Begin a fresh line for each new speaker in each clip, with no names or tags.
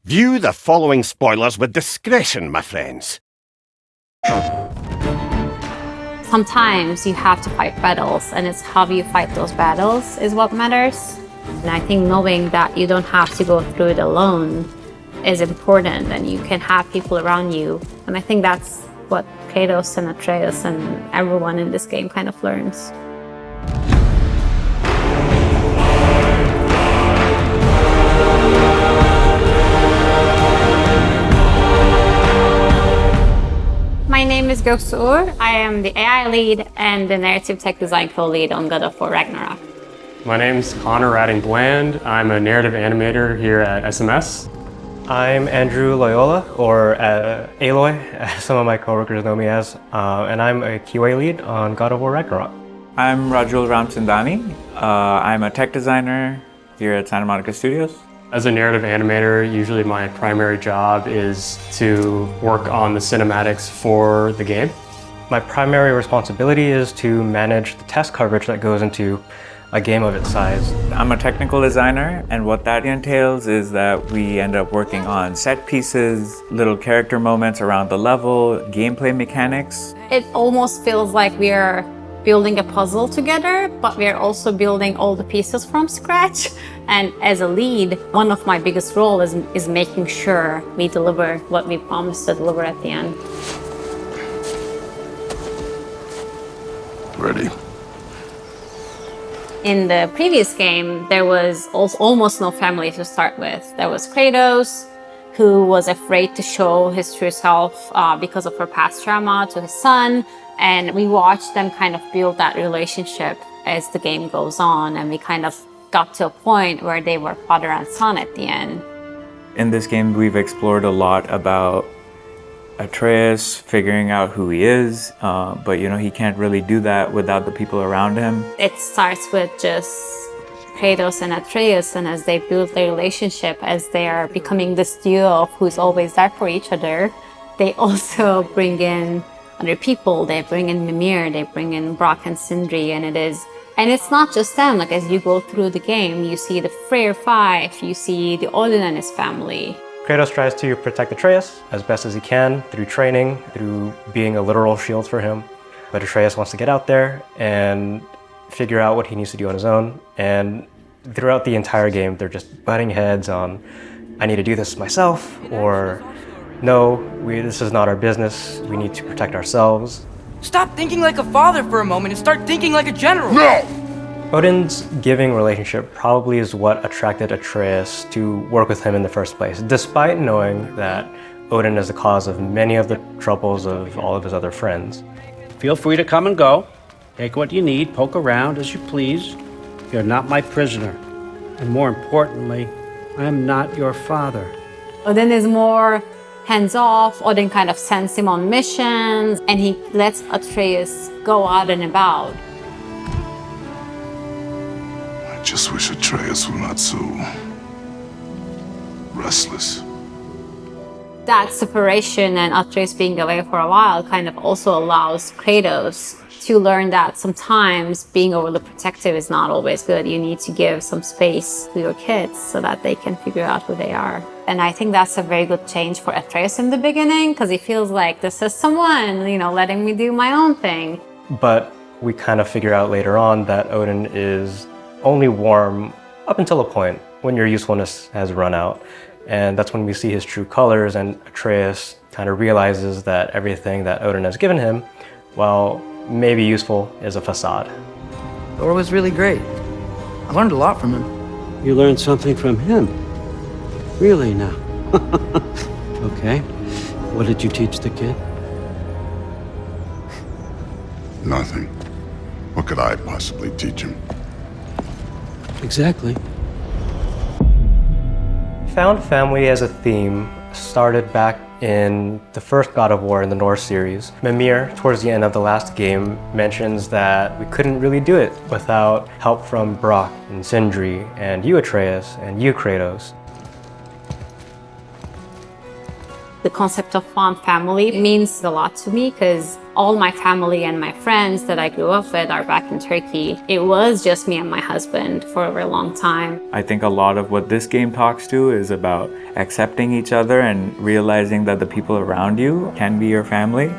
View the following spoilers with discretion, my friends.
Sometimes you have to fight battles, and it's how you fight those battles is what matters. And I think knowing that you don't have to go through it alone is important, and you can have people around you. And I think that's what Kratos and Atreus and everyone in this game kind of learns. My name is Göksu. I am the AI lead and the narrative tech design co-lead on God of War Ragnarok.
My name's Connor Radding Bland. I'm a narrative animator here at SMS.
I'm Andrew Loyola, or Aloy, as some of my coworkers know me as, and I'm a QA lead on God of War Ragnarok.
I'm Rajul Ramchandani. I'm a tech designer here at Santa Monica Studios.
As a narrative animator, usually my primary job is to work on the cinematics for the game.
My primary responsibility is to manage the test coverage that goes into a game of its size.
I'm a technical designer, and what that entails is that we end up working on set pieces, little character moments around the level, gameplay mechanics.
It almost feels like we are building a puzzle together, but we are also building all the pieces from scratch. And as a lead, one of my biggest roles is making sure we deliver what we promised to deliver at the end.
Ready.
In the previous game, there was almost no family to start with. There was Kratos, who was afraid to show his true self because of her past trauma to his son. And we watched them kind of build that relationship as the game goes on. And we kind of got to a point where they were father and son at the end.
In this game, we've explored a lot about Atreus figuring out who he is, but he can't really do that without the people around him.
It starts with just Kratos and Atreus, and as they build their relationship, as they are becoming this duo of who's always there for each other, they also bring in other people. They bring in Mimir, they bring in Brock and Sindri, and it's not just them. Like, as you go through the game, you see the Freyr Five, you see the Odin and his family.
Kratos tries to protect Atreus as best as he can through training, through being a literal shield for him. But Atreus wants to get out there and figure out what he needs to do on his own. And throughout the entire game, they're just butting heads on, I need to do this myself, or no, this is not our business. We need to protect ourselves.
Stop thinking like a father for a moment and start thinking like a general.
No!
Odin's giving relationship probably is what attracted Atreus to work with him in the first place, despite knowing that Odin is the cause of many of the troubles of all of his other friends.
Feel free to come and go. Take what you need, poke around as you please. You're not my prisoner. And more importantly, I am not your father.
Odin is more hands-off. Odin kind of sends him on missions, and he lets Atreus go out and about.
I just wish Atreus were not so restless.
That separation and Atreus being away for a while kind of also allows Kratos to learn that sometimes being overly protective is not always good. You need to give some space to your kids so that they can figure out who they are. And I think that's a very good change for Atreus in the beginning, because he feels like this is someone, letting me do my own thing.
But we kind of figure out later on that Odin is only warm up until a point when your usefulness has run out. And that's when we see his true colors, and Atreus kind of realizes that everything that Odin has given him, while maybe useful, is a facade.
Thor was really great. I learned a lot from him.
You learned something from him? Really now? Okay. What did you teach the kid?
Nothing. What could I possibly teach him?
Exactly.
Found family as a theme started back in the first God of War in the Norse series. Mimir, towards the end of the last game, mentions that we couldn't really do it without help from Brock and Sindri and you, Atreus, and you, Kratos.
The concept of fond family means a lot to me because all my family and my friends that I grew up with are back in Turkey. It was just me and my husband for a very long time.
I think a lot of what this game talks to is about accepting each other and realizing that the people around you can be your family.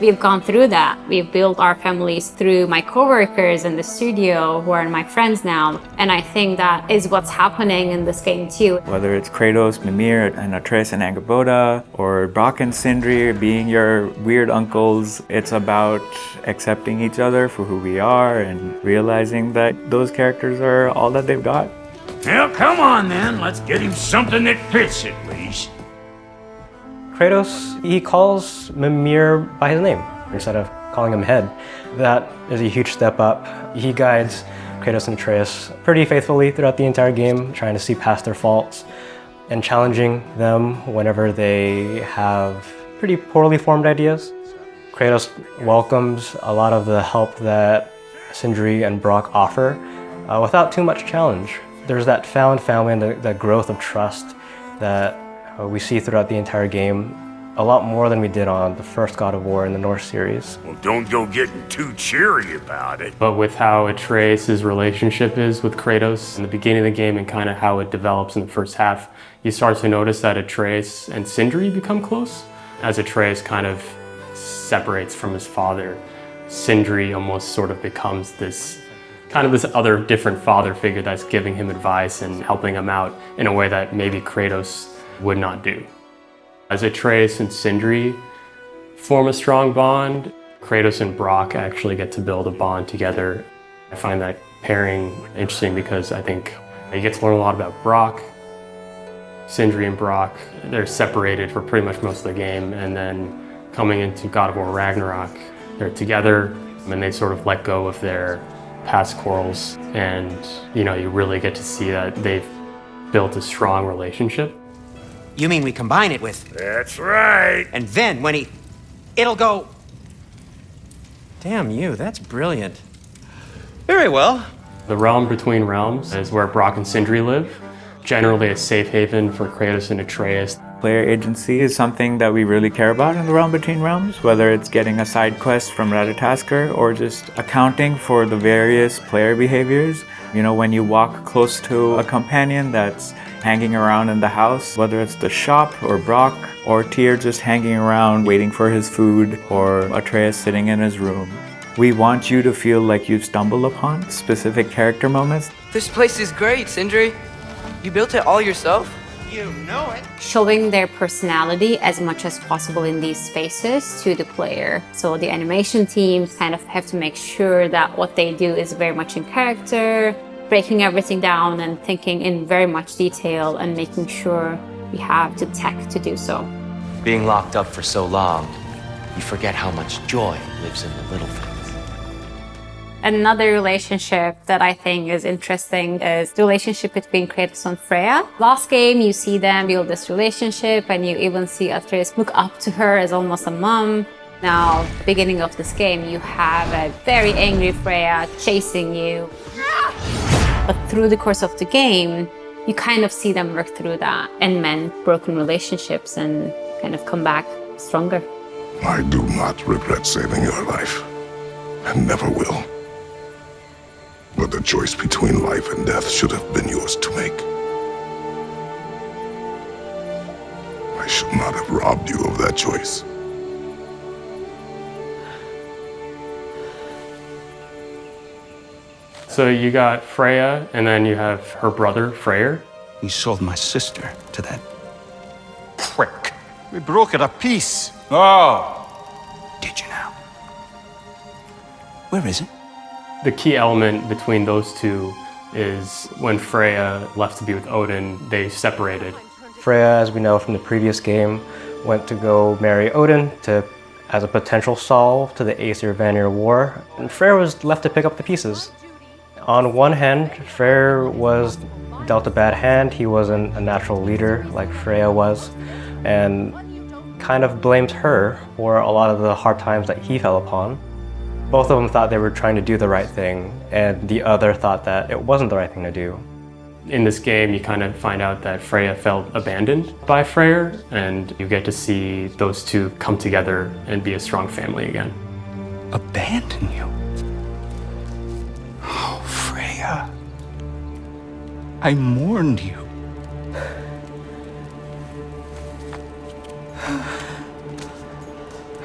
We've gone through that. We've built our families through my coworkers in the studio who are my friends now. And I think that is what's happening in this game too.
Whether it's Kratos, Mimir, and Atreus and Angrboda, or Brock and Sindri being your weird uncles, it's about accepting each other for who we are and realizing that those characters are all that they've got.
Well, come on then. Let's get him something that fits at least.
Kratos, he calls Mimir by his name instead of calling him Head. That is a huge step up. He guides Kratos and Atreus pretty faithfully throughout the entire game, trying to see past their faults and challenging them whenever they have pretty poorly formed ideas. Kratos welcomes a lot of the help that Sindri and Brock offer without too much challenge. There's that found family and the growth of trust that we see throughout the entire game, a lot more than we did on the first God of War in the Norse series.
Well, don't go getting too cheery about it.
But with how Atreus' relationship is with Kratos in the beginning of the game and kind of how it develops in the first half, you start to notice that Atreus and Sindri become close. As Atreus kind of separates from his father, Sindri almost sort of becomes this other different father figure that's giving him advice and helping him out in a way that maybe Kratos would not do. As Atreus and Sindri form a strong bond, Kratos and Brock actually get to build a bond together. I find that pairing interesting because I think you get to learn a lot about Brock. Sindri and Brock, they're separated for pretty much most of the game, and then coming into God of War Ragnarok, they're together and they sort of let go of their past quarrels, and you really get to see that they've built a strong relationship.
You mean we combine it with...
That's right.
And then when it'll go... Damn you, that's brilliant. Very well.
The realm between realms is where Brock and Sindri live, generally a safe haven for Kratos and Atreus.
Player agency is something that we really care about in the Realm Between Realms, whether it's getting a side quest from Ratatoskr or just accounting for the various player behaviors. When you walk close to a companion that's hanging around in the house, whether it's the shop or Brock or Tyr just hanging around waiting for his food or Atreus sitting in his room. We want you to feel like you've stumbled upon specific character moments.
This place is great, Sindri. You built it all yourself?
You know it.
Showing their personality as much as possible in these spaces to the player. So the animation teams kind of have to make sure that what they do is very much in character, breaking everything down and thinking in very much detail and making sure we have the tech to do so.
Being locked up for so long, you forget how much joy lives in the little things.
Another relationship that I think is interesting is the relationship between Kratos and Freya. Last game, you see them build this relationship and you even see Atreus look up to her as almost a mom. Now, beginning of this game, you have a very angry Freya chasing you. But through the course of the game, you kind of see them work through that and mend broken relationships and kind of come back stronger.
I do not regret saving your life, and never will. But the choice between life and death should have been yours to make. I should not have robbed you of that choice.
So you got Freya, and then you have her brother, Freyr.
We sold my sister to that prick. We broke it a piece.
Oh.
Did you now? Where is it?
The key element between those two is when Freya left to be with Odin, they separated.
Freya, as we know from the previous game, went to go marry Odin as a potential solve to the Aesir-Vanir War, and Freyr was left to pick up the pieces. On one hand, Freyr was dealt a bad hand. He wasn't a natural leader like Freya was, and kind of blamed her for a lot of the hard times that he fell upon. Both of them thought they were trying to do the right thing, and the other thought that it wasn't the right thing to do.
In this game, you kind of find out that Freya felt abandoned by Freyr, and you get to see those two come together and be a strong family again.
Abandon you? Oh, Freya. I mourned you.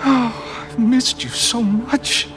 Oh, I've missed you so much.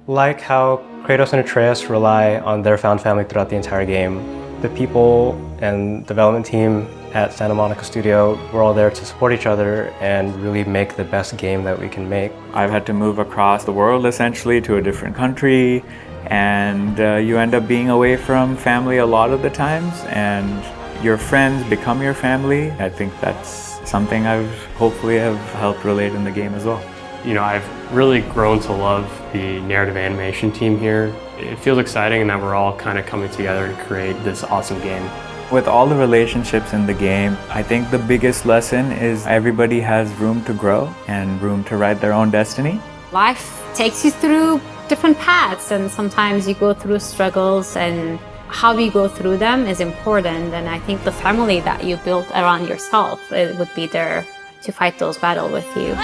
Like how Kratos and Atreus rely on their found family throughout the entire game, the people and development team at Santa Monica Studio, we're all there to support each other and really make the best game that we can make.
I've had to move across the world essentially to a different country, and you end up being away from family a lot of the times, and your friends become your family. I think that's something I've hopefully have helped relate in the game as well.
You know, I've really grown to love the narrative animation team here. It feels exciting in that we're all kind of coming together to create this awesome game.
With all the relationships in the game, I think the biggest lesson is everybody has room to grow and room to write their own destiny.
Life takes you through different paths, and sometimes you go through struggles, and how you go through them is important. And I think the family that you built around yourself, it would be there to fight those battles with you.